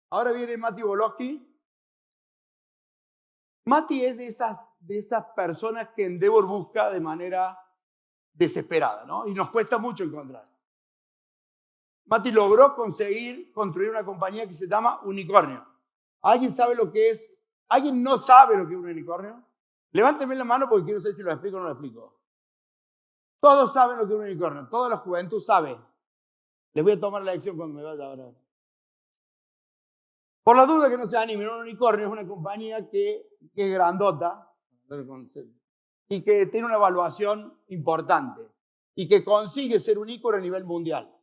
Ahora viene Mati Bolowski. Mati es de esas personas que Endeavor busca de manera desesperada, ¿no? Y nos cuesta mucho encontrar. Mati logró conseguir construir una compañía que se llama Unicornio. ¿Alguien sabe lo que es? ¿Alguien no sabe lo que es un unicornio? Levánteme la mano porque quiero saber si lo explico o no lo explico. Todos saben lo que es un unicornio. Toda la juventud sabe. Les voy a tomar la lección cuando me vaya ahora. Por la duda que no se animen, un unicornio es una compañía que es grandota y que tiene una evaluación importante y que consigue ser un ícono a nivel mundial.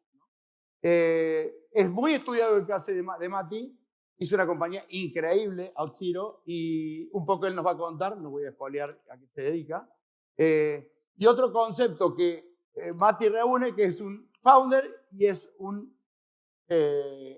Es muy estudiado el caso de Mati. Hizo una compañía increíble, OutZero, y un poco él nos va a contar, no voy a spoilear a qué se dedica. Y otro concepto que Mati reúne, que es un founder y es un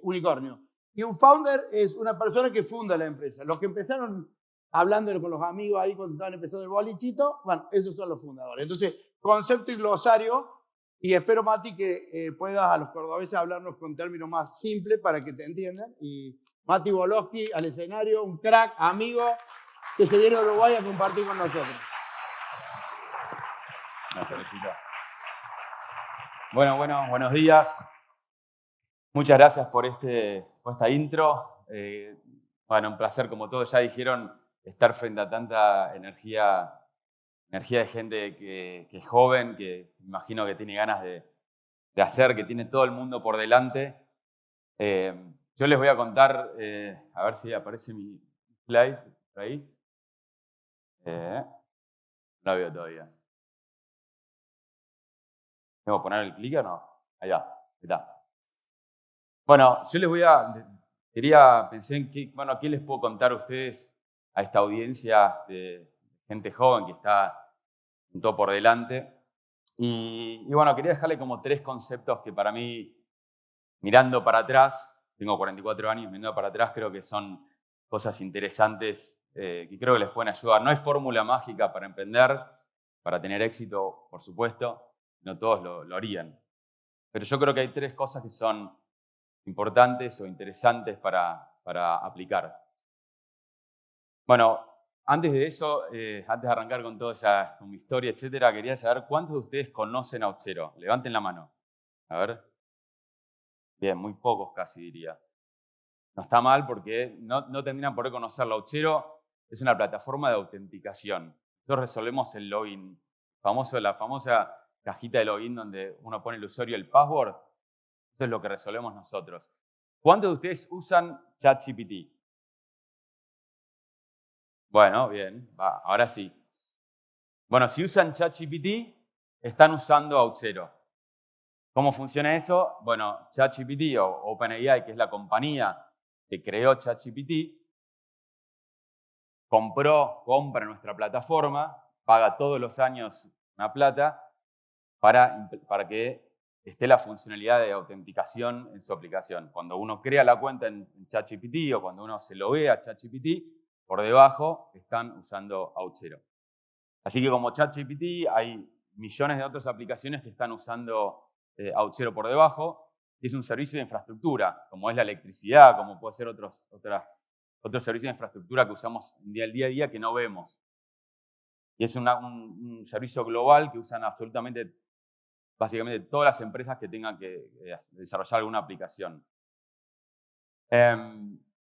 unicornio. Y un founder es una persona que funda la empresa. Los que empezaron hablando con los amigos ahí cuando estaban empezando el bolichito, bueno, esos son los fundadores. Entonces, concepto y glosario. Y espero, Mati, que puedas a los cordobeses hablarnos con términos más simples para que te entiendan. Y Mati Bolowski al escenario, un crack, amigo, que se viene a Uruguay a compartir con nosotros. Bueno, buenos días. Muchas gracias por esta intro. Bueno, un placer, como todos ya dijeron, estar frente a tanta energía de gente que es joven, que imagino que tiene ganas de hacer, que tiene todo el mundo por delante. Yo les voy a contar, a ver si aparece mi slide por ahí. No la veo todavía. ¿Tengo que poner el clic o no? Ahí está. Bueno, yo pensé en qué les puedo contar a ustedes, a esta audiencia de gente joven que está con todo por delante. Y bueno, quería dejarle como 3 conceptos que para mí, mirando para atrás, tengo 44 años, mirando para atrás creo que son cosas interesantes que creo que les pueden ayudar. No hay fórmula mágica para emprender, para tener éxito, por supuesto, no todos lo harían. Pero yo creo que hay 3 cosas que son importantes o interesantes para aplicar. Bueno, antes de eso, antes de arrancar con toda con mi historia, etcétera, quería saber cuántos de ustedes conocen a OutZero. Levanten la mano. A ver. Bien, muy pocos casi diría. No está mal porque no tendrían por qué conocerlo. OutZero es una plataforma de autenticación. Nosotros resolvemos el login, la famosa cajita de login donde uno pone el usuario y el password. Eso es lo que resolvemos nosotros. ¿Cuántos de ustedes usan ChatGPT? Bueno, bien, ahora sí. Bueno, si usan ChatGPT, están usando OutZero. ¿Cómo funciona eso? Bueno, ChatGPT o OpenAI, que es la compañía que creó ChatGPT, compra nuestra plataforma, paga todos los años una plata para que esté la funcionalidad de autenticación en su aplicación. Cuando uno crea la cuenta en ChatGPT o cuando uno se loguea a ChatGPT, por debajo están usando OutZero. Así que como ChatGPT hay millones de otras aplicaciones que están usando OutZero por debajo. Y es un servicio de infraestructura, como es la electricidad, como puede ser otros servicios de infraestructura que usamos en el día a día que no vemos. Y es un servicio global que usan básicamente todas las empresas que tengan que desarrollar alguna aplicación.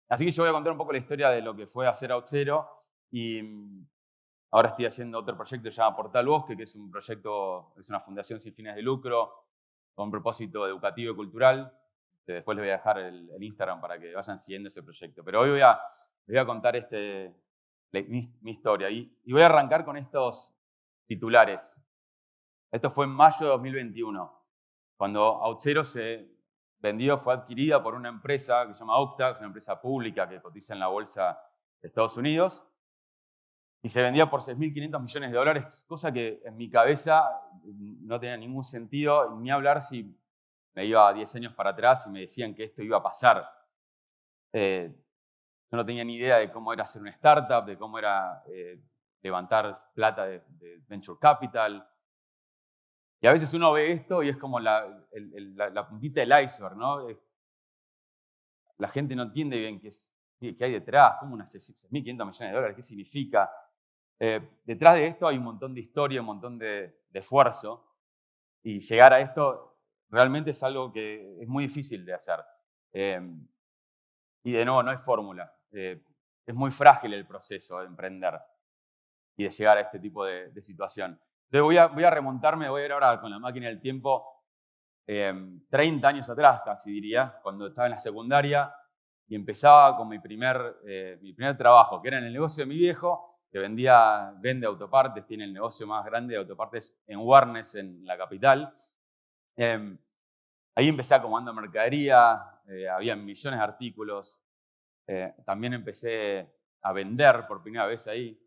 Así que yo voy a contar un poco la historia de lo que fue hacer OutZero y ahora estoy haciendo otro proyecto que se llama Portal Bosque, que es una fundación sin fines de lucro con propósito educativo y cultural. Después les voy a dejar el Instagram para que vayan siguiendo ese proyecto. Pero hoy les voy a contar mi historia y voy a arrancar con estos titulares. Esto fue en mayo de 2021, cuando OutZero fue adquirida por una empresa que se llama Okta, que es una empresa pública que cotiza en la bolsa de Estados Unidos, y se vendía por $6.500 millones, cosa que en mi cabeza no tenía ningún sentido, ni hablar si me iba 10 años para atrás y me decían que esto iba a pasar. Yo no tenía ni idea de cómo era hacer una startup, de cómo era levantar plata de venture capital. Y a veces uno ve esto y es como la puntita del iceberg, ¿no? la gente no entiende bien qué hay detrás, cómo unas 6.500 millones de dólares, qué significa. Detrás de esto hay un montón de historia, un montón de esfuerzo, y llegar a esto realmente es algo que es muy difícil de hacer. Y de nuevo, no hay fórmula. Es muy frágil el proceso de emprender y de llegar a este tipo de situación. Entonces voy a remontarme, voy a ir ahora con la máquina del tiempo 30 años atrás, casi diría, cuando estaba en la secundaria y empezaba con mi primer trabajo, que era en el negocio de mi viejo, que vende autopartes, tiene el negocio más grande de autopartes en Warnes, en la capital. Ahí empecé acomodando mercadería, había millones de artículos. También empecé a vender por primera vez ahí.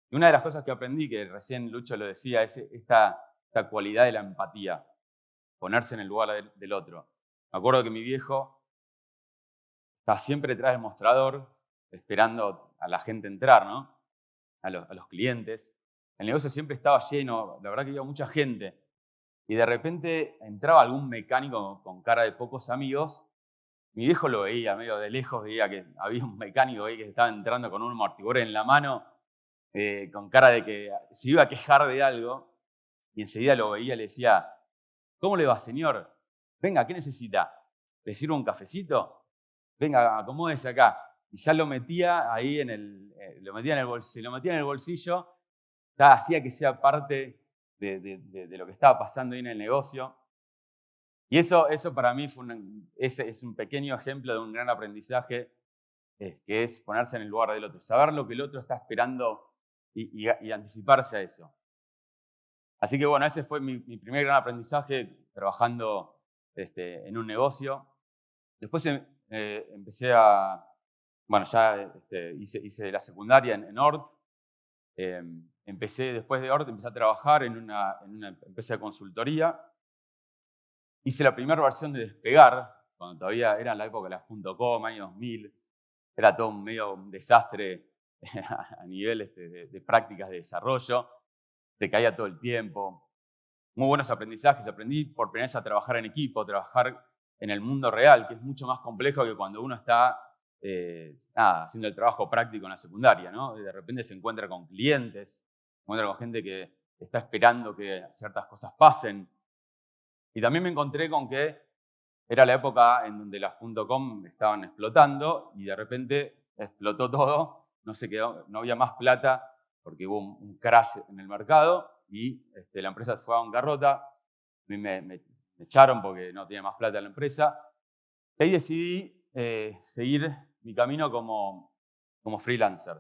Y una de las cosas que aprendí, que recién Lucho lo decía, es esta cualidad de la empatía, ponerse en el lugar del otro. Me acuerdo que mi viejo estaba siempre detrás del mostrador, esperando a la gente entrar, ¿no? A los clientes. El negocio siempre estaba lleno, la verdad que había mucha gente. Y de repente entraba algún mecánico con cara de pocos amigos. Mi viejo lo veía medio de lejos, veía que había un mecánico ahí que estaba entrando con un amortiguador en la mano, con cara de que se iba a quejar de algo, y enseguida lo veía y le decía: ¿cómo le va, señor? Venga, ¿qué necesita? ¿Le sirvo un cafecito? Venga, acomódese acá. Y ya lo metía ahí lo metía en el bolsillo, ya hacía que sea parte de lo que estaba pasando ahí en el negocio. Y eso para mí es un pequeño ejemplo de un gran aprendizaje, que es ponerse en el lugar del otro, saber lo que el otro está esperando y anticiparse a eso. Así que bueno, ese fue mi primer gran aprendizaje trabajando en un negocio. Después empecé hice la secundaria en Ord. Después de Ord, empecé a trabajar en una empresa de consultoría. Hice la primera versión de Despegar, cuando todavía era en la época de las .com, año 2000. Era todo medio un desastre a nivel de prácticas de desarrollo. Se caía todo el tiempo. Muy buenos aprendizajes. Aprendí por primera vez a trabajar en equipo, trabajar en el mundo real, que es mucho más complejo que cuando uno está haciendo el trabajo práctico en la secundaria, ¿no? De repente se encuentra con clientes, se encuentra con gente que está esperando que ciertas cosas pasen. Y también me encontré con que era la época en donde las .com estaban explotando y de repente explotó todo, no había más plata porque hubo un crash en el mercado y la empresa fue a bancarrota. A mí me echaron porque no tenía más plata en la empresa. Y ahí decidí seguir mi camino como freelancer.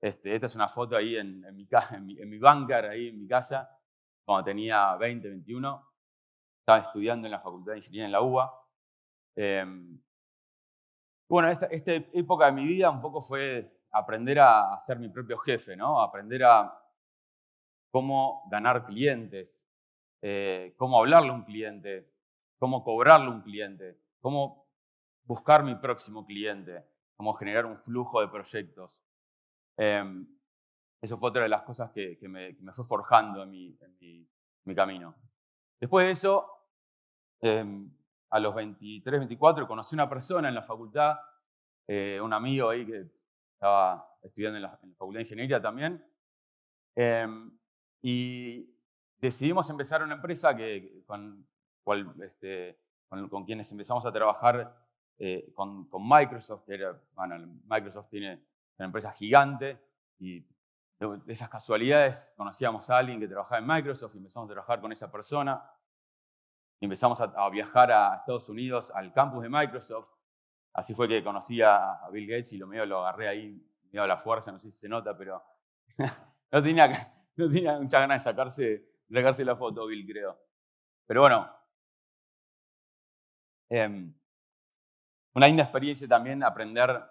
Esta es una foto ahí en mi bunker, ahí en mi casa, cuando tenía 20, 21. Estaba estudiando en la Facultad de Ingeniería en la UBA. Bueno, esta época de mi vida un poco fue aprender a ser mi propio jefe, ¿no? Aprender a cómo ganar clientes, cómo hablarle a un cliente, cómo cobrarle a un cliente, cómo buscar mi próximo cliente, cómo generar un flujo de proyectos. Eso fue otra de las cosas que me fue forjando en mi camino. Después de eso, a los 23, 24, conocí a una persona en la facultad, un amigo ahí que estaba estudiando en la Facultad de Ingeniería también, y decidimos empezar una empresa con quienes empezamos a trabajar con Microsoft, Microsoft tiene una empresa gigante, y de esas casualidades conocíamos a alguien que trabajaba en Microsoft y empezamos a trabajar con esa persona. Empezamos a viajar a Estados Unidos, al campus de Microsoft. Así fue que conocí a Bill Gates y lo agarré ahí, medio a la fuerza, no sé si se nota, pero no tenía muchas ganas de sacarse la foto, Bill, creo. Pero bueno, una linda experiencia también aprender,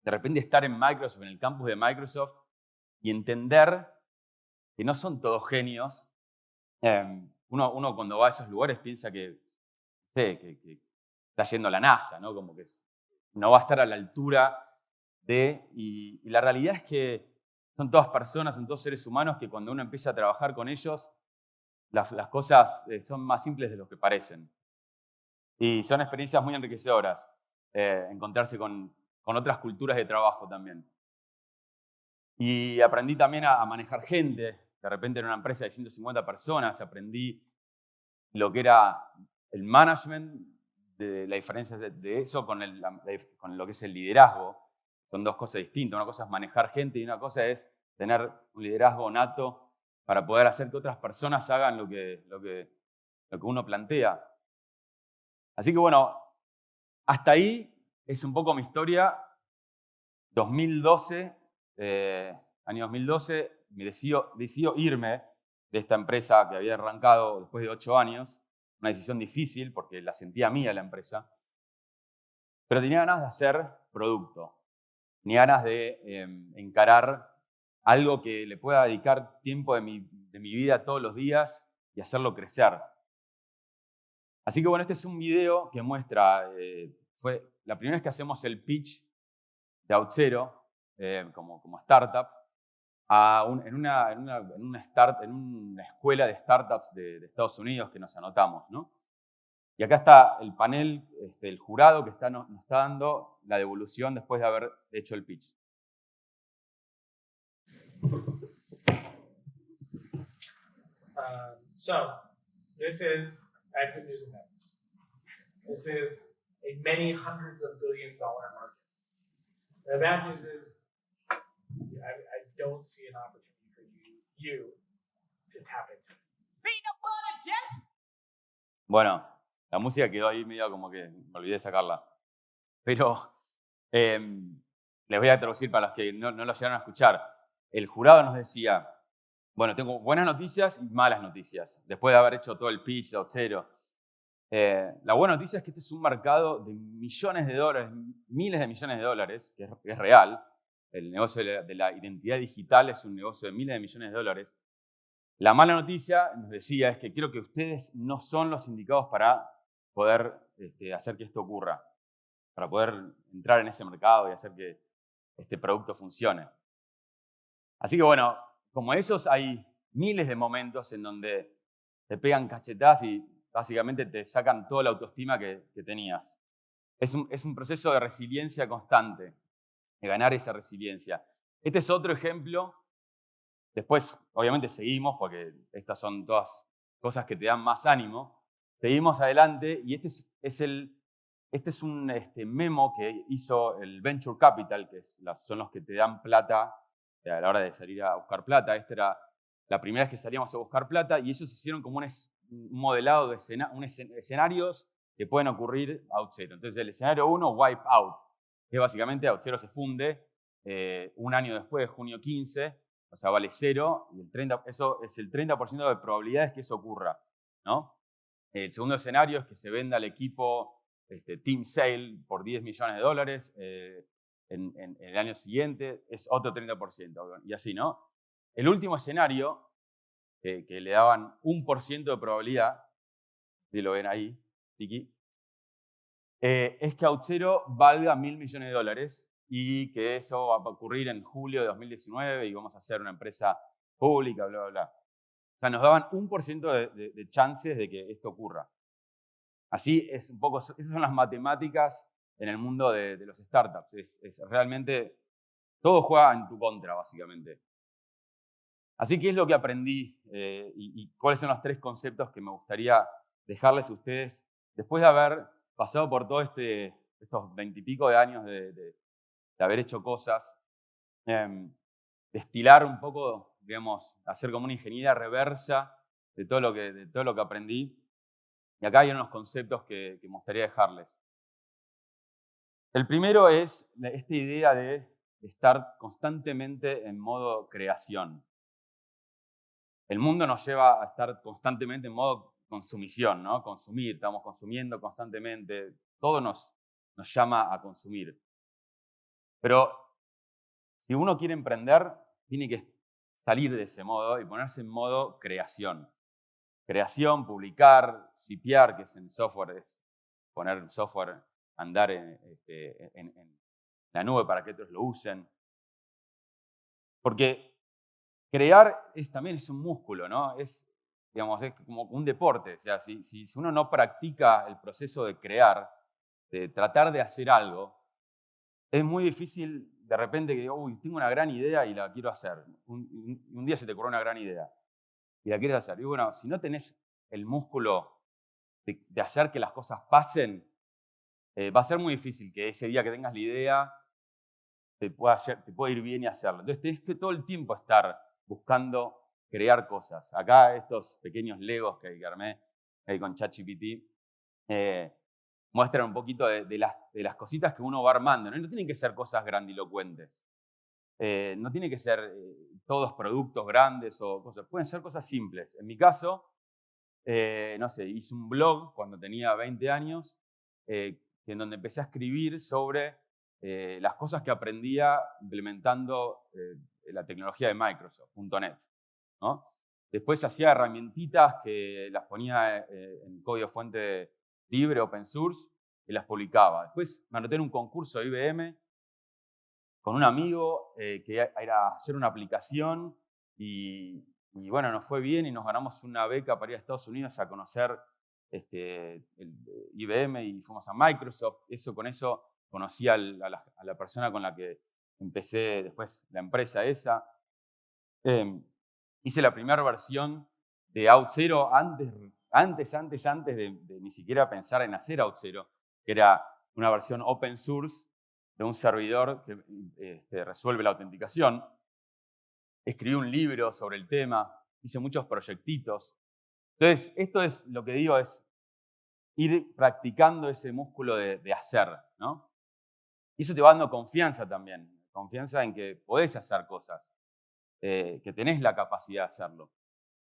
de repente estar en Microsoft, en el campus de Microsoft, y entender que no son todos genios. Uno cuando va a esos lugares piensa que está yendo a la NASA, ¿no? Como que no va a estar a la altura y la realidad es que son todas personas, son todos seres humanos que cuando uno empieza a trabajar con ellos, las cosas son más simples de lo que parecen. Y son experiencias muy enriquecedoras. encontrarse con otras culturas de trabajo también. Y aprendí también a manejar gente. De repente en una empresa de 150 personas aprendí lo que era el management, de la diferencia de eso con lo que es el liderazgo. Son dos cosas distintas. Una cosa es manejar gente y una cosa es tener un liderazgo nato para poder hacer que otras personas hagan lo que uno plantea. Así que bueno, hasta ahí es un poco mi historia. 2012, año 2012, me decido irme de esta empresa que había arrancado después de 8 años. Una decisión difícil porque la sentía mía la empresa. Pero tenía ganas de hacer producto. Tenía ganas de encarar algo que le pueda dedicar tiempo de mi vida todos los días y hacerlo crecer. Así que bueno, este es un video que muestra, fue la primera vez que hacemos el pitch de OutZero como startup en una escuela de startups de Estados Unidos que nos anotamos, ¿no? Y acá está el panel, el jurado que nos está dando la devolución después de haber hecho el pitch. So, this is Active News and Networks. This is a many hundreds of billion-dollar market. The bad news is, I don't see an opportunity for you to tap into it. Bueno, la música quedó ahí medio como que me olvidé de sacarla. Pero les voy a traducir para los que no lo llegaron a escuchar. El jurado nos decía, bueno, tengo buenas noticias y malas noticias, después de haber hecho todo el pitch de OutZero. La buena noticia es que este es un mercado de millones de dólares, miles de millones de dólares, que es real. El negocio de la identidad digital es un negocio de miles de millones de dólares. La mala noticia, nos decía, es que creo que ustedes no son los indicados para poder hacer que esto ocurra, para poder entrar en ese mercado y hacer que este producto funcione. Así que bueno, como esos hay miles de momentos en donde te pegan cachetadas y básicamente te sacan toda la autoestima que tenías. Es un proceso de resiliencia constante, de ganar esa resiliencia. Este es otro ejemplo. Después, obviamente, seguimos, porque estas son todas cosas que te dan más ánimo. Seguimos adelante y este es un memo que hizo el Venture Capital, que son los que te dan plata a la hora de salir a buscar plata. Esta era la primera vez que salíamos a buscar plata y ellos hicieron como un modelado de escenarios que pueden ocurrir a OutZero. Entonces, el escenario 1, wipe out, que básicamente OutZero se funde un año después, junio 15, o sea, vale 0, y eso es el 30% de probabilidades que eso ocurra, ¿no? El segundo escenario es que se venda al equipo Team Sale por $10 millones en el año siguiente, es otro 30%, y así, ¿no? El último escenario, que le daban 1% de probabilidad, y lo ven ahí, Tiki, es que OutZero valga $1.000 millones y que eso va a ocurrir en julio de 2019 y vamos a hacer una empresa pública, bla, bla, bla. O sea, nos daban 1% de chances de que esto ocurra. Así es un poco, esas son las matemáticas en el mundo de los startups. Es realmente, todo juega en tu contra, básicamente. Así que es lo que aprendí y cuáles son los 3 conceptos que me gustaría dejarles a ustedes después de haber pasado por todos estos 20 y pico de años de haber hecho cosas, destilar un poco, digamos, hacer como una ingeniería reversa de todo lo que aprendí. Y acá hay unos conceptos que me gustaría dejarles. El primero es esta idea de estar constantemente en modo creación. El mundo nos lleva a estar constantemente en modo consumición, ¿no? Consumir, estamos consumiendo constantemente, todo nos llama a consumir. Pero si uno quiere emprender, tiene que salir de ese modo y ponerse en modo creación. Creación, publicar, shipear, que es en software, es poner software a andar en la nube para que otros lo usen. Porque crear también es un músculo, ¿no? Es como un deporte. O sea, si uno no practica el proceso de crear, de tratar de hacer algo, es muy difícil de repente que, uy, tengo una gran idea y la quiero hacer. Un día se te ocurrió una gran idea y la quieres hacer. Y bueno, si no tenés el músculo de hacer que las cosas pasen, va a ser muy difícil que ese día que tengas la idea te pueda ir bien y hacerlo. Entonces tenés que todo el tiempo estar buscando crear cosas. Acá estos pequeños legos que armé ahí con ChatGPT muestran un poquito de las cositas que uno va armando. No tienen que ser cosas grandilocuentes. No tiene que ser todos productos grandes o cosas. Pueden ser cosas simples. En mi caso, no sé, hice un blog cuando tenía 20 años en donde empecé a escribir sobre las cosas que aprendía implementando la tecnología de Microsoft, .NET, ¿no? Después hacía herramientitas que las ponía en código fuente libre, open source, y las publicaba. Después me anoté en un concurso de IBM con un amigo que era hacer una aplicación y bueno, nos fue bien y nos ganamos una beca para ir a Estados Unidos a conocer el IBM y fuimos a Microsoft. Con eso conocí a la persona con la que empecé después la empresa esa. Hice la primera versión de OutZero antes de ni siquiera pensar en hacer OutZero, que era una versión open source de un servidor que resuelve la autenticación. Escribí un libro sobre el tema, hice muchos proyectitos. Entonces, esto es lo que digo, es ir practicando ese músculo de hacer, ¿no? Y eso te va dando confianza también, confianza en que podés hacer cosas, que tenés la capacidad de hacerlo.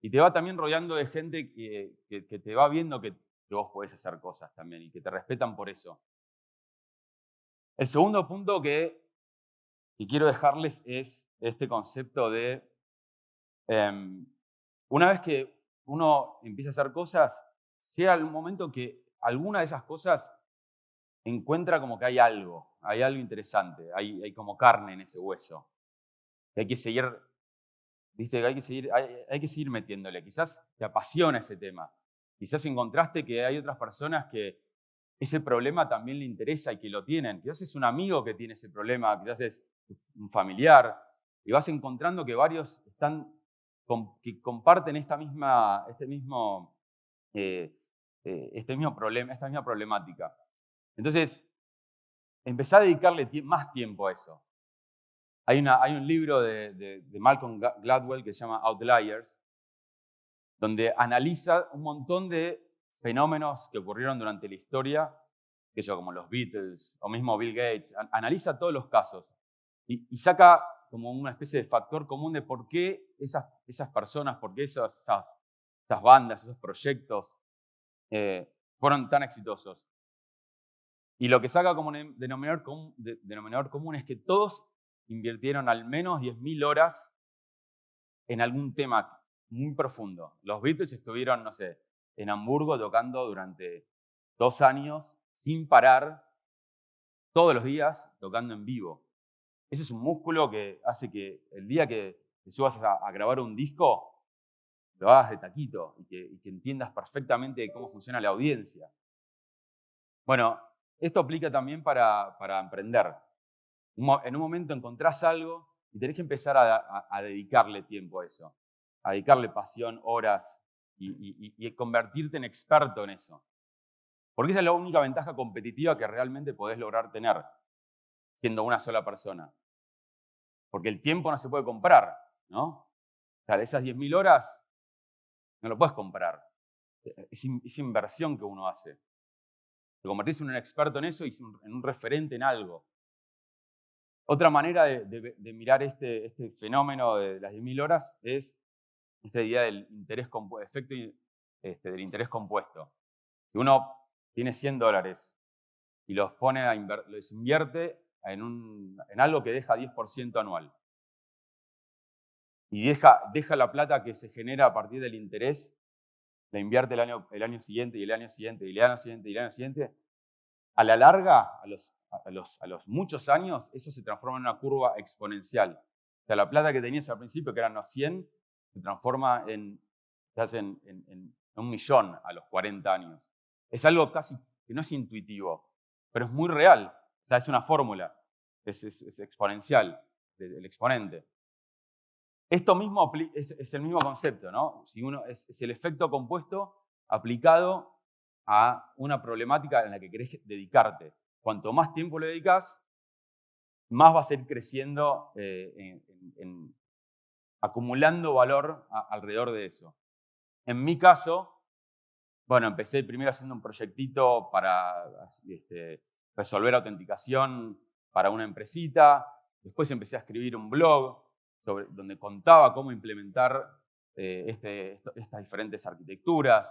Y te va también rodeando de gente que te va viendo que vos podés hacer cosas también y que te respetan por eso. El segundo punto que quiero dejarles es este concepto de una vez que uno empieza a hacer cosas, llega el momento que alguna de esas cosas encuentra como que hay algo interesante, hay como carne en ese hueso. Hay que seguir, ¿viste? Hay que seguir metiéndole. Quizás te apasiona ese tema. Quizás encontraste que hay otras personas que ese problema también le interesa y que lo tienen. Quizás es un amigo que tiene ese problema, quizás es un familiar. Y vas encontrando que varios que comparten esta misma problema, esta misma problemática. Entonces, empecé a dedicarle más tiempo a eso. Hay un libro de Malcolm Gladwell que se llama Outliers, donde analiza un montón de fenómenos que ocurrieron durante la historia, como los Beatles o mismo Bill Gates. Analiza todos los casos y saca como una especie de factor común de por qué esas personas, por qué esas bandas, esos proyectos fueron tan exitosos. Y lo que saca como denominador común es que todos invirtieron al menos 10.000 horas en algún tema muy profundo. Los Beatles estuvieron, no sé, en Hamburgo tocando durante 2 años sin parar, todos los días tocando en vivo. Ese es un músculo que hace que el día que te subas a grabar un disco, lo hagas de taquito y que entiendas perfectamente cómo funciona la audiencia. Bueno, esto aplica también para emprender. En un momento encontrás algo y tenés que empezar a dedicarle tiempo a eso, a dedicarle pasión, horas y convertirte en experto en eso. Porque esa es la única ventaja competitiva que realmente podés lograr tener siendo una sola persona. Porque el tiempo no se puede comprar, ¿no? O sea, esas 10.000 horas no lo puedes comprar. Es inversión que uno hace. Te convertís en un experto en eso y en un referente en algo. Otra manera de mirar este fenómeno de las 10.000 horas es esta idea del efecto del interés compuesto. Si uno tiene $100 y los invierte en algo que deja 10% anual y deja la plata que se genera a partir del interés, la invierte el año siguiente y el año siguiente y el año siguiente y el año siguiente, a la larga, a los muchos años, eso se transforma en una curva exponencial. O sea, la plata que tenías al principio, que eran los 100, se transforma en 1.000.000 a los 40 años. Es algo casi que no es intuitivo, pero es muy real. O sea, es una fórmula, es exponencial, el exponente. Esto mismo es el mismo concepto, ¿no? Si es el efecto compuesto aplicado a una problemática en la que querés dedicarte. Cuanto más tiempo le dedicas, más vas a ir creciendo, acumulando valor alrededor de eso. En mi caso, bueno, empecé primero haciendo un proyectito para resolver autenticación para una empresita. Después empecé a escribir un blog donde contaba cómo implementar estas diferentes arquitecturas.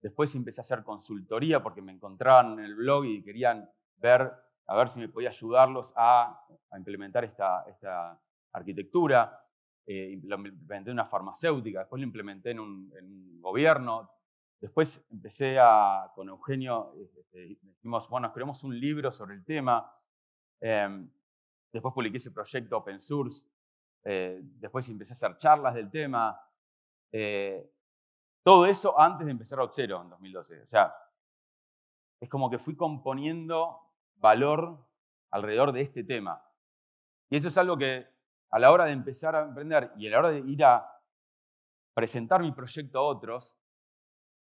Después empecé a hacer consultoría porque me encontraban en el blog y querían ver a ver si me podía ayudarlos a implementar esta arquitectura. Lo implementé en una farmacéutica, después lo implementé en un gobierno. Después empecé con Eugenio, dijimos, bueno, escribimos un libro sobre el tema. Después publiqué ese proyecto open source. Después empecé a hacer charlas del tema. Todo eso antes de empezar Auth0 en 2012. O sea, es como que fui componiendo valor alrededor de este tema. Y eso es algo que a la hora de empezar a emprender y a la hora de ir a presentar mi proyecto a otros,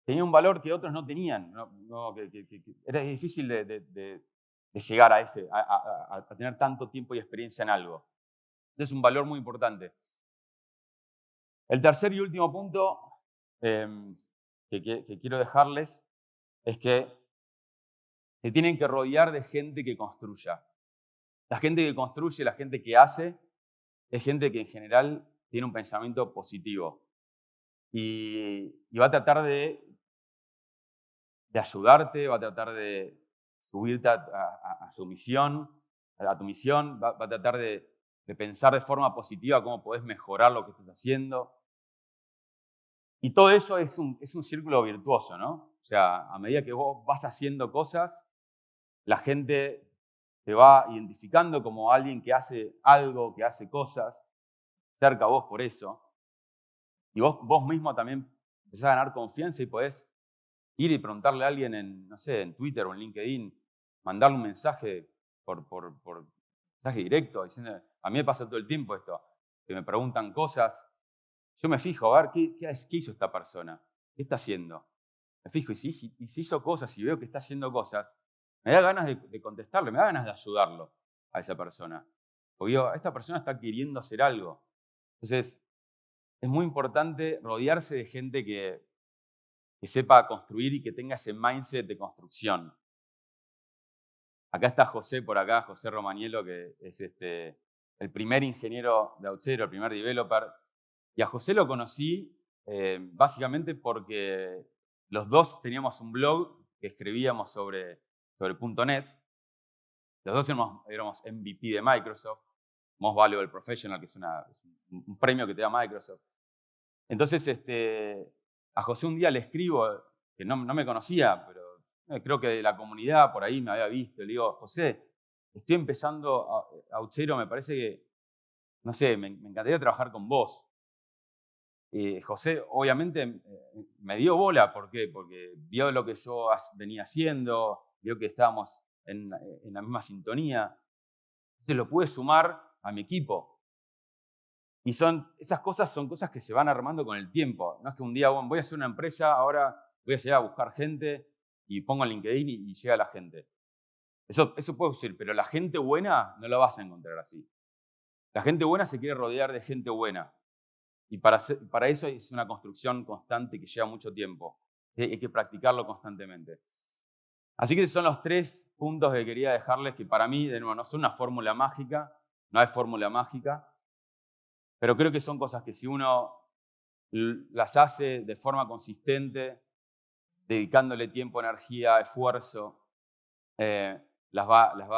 tenía un valor que otros no tenían. Era difícil de llegar a tener tanto tiempo y experiencia en algo. Es un valor muy importante. El tercer y último punto que quiero dejarles es que se tienen que rodear de gente que construya. La gente que construye, la gente que hace, es gente que en general tiene un pensamiento positivo y va a tratar de ayudarte, va a tratar de subirte a su misión, a tu misión, va a tratar de pensar de forma positiva cómo podés mejorar lo que estás haciendo. Y todo eso es un círculo virtuoso, ¿no? O sea, a medida que vos vas haciendo cosas, la gente te va identificando como alguien que hace algo, que hace cosas, cerca a vos por eso. Y vos mismo también empezás a ganar confianza y podés ir y preguntarle a alguien en Twitter o en LinkedIn, mandarle un mensaje por mensaje directo, diciendo, a mí me pasa todo el tiempo esto, que me preguntan cosas, yo me fijo, a ver, ¿qué hizo esta persona? ¿Qué está haciendo? Me fijo, y si hizo cosas y veo que está haciendo cosas, me da ganas de contestarle, me da ganas de ayudarlo a esa persona. Porque digo, esta persona está queriendo hacer algo. Entonces, es muy importante rodearse de gente que sepa construir y que tenga ese mindset de construcción. Acá está José por acá, José Romaniello, que es el primer ingeniero de Auth0, el primer developer. Y a José lo conocí básicamente porque los dos teníamos un blog que escribíamos sobre .NET. Los dos éramos MVP de Microsoft, Most Valuable Professional, que es un premio que te da Microsoft. Entonces, a José un día le escribo, que no me conocía, pero creo que de la comunidad por ahí me había visto. Le digo, José, estoy empezando Auth0, me parece que, no sé, me encantaría trabajar con vos. José, obviamente, me dio bola. ¿Por qué? Porque vio lo que yo venía haciendo, vio que estábamos en la misma sintonía. Entonces lo pude sumar a mi equipo. Y esas cosas son cosas que se van armando con el tiempo. No es que un día, bueno, voy a hacer una empresa, ahora voy a llegar a buscar gente y pongo en LinkedIn y llega la gente. Eso puede ser, pero la gente buena no la vas a encontrar así. La gente buena se quiere rodear de gente buena. Y para eso es una construcción constante que lleva mucho tiempo. ¿Sí? Hay que practicarlo constantemente. Así que esos son los 3 puntos que quería dejarles, que para mí, de nuevo, no son una fórmula mágica, no hay fórmula mágica, pero creo que son cosas que si uno las hace de forma consistente, dedicándole tiempo, energía, esfuerzo, les va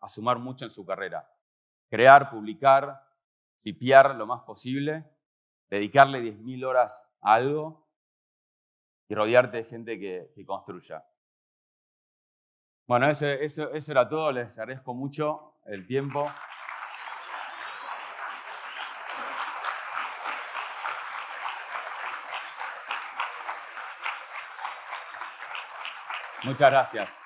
a sumar mucho en su carrera. Crear, publicar, tipear lo más posible, dedicarle 10.000 horas a algo y rodearte de gente que construya. Bueno, eso era todo. Les agradezco mucho el tiempo. Muchas gracias.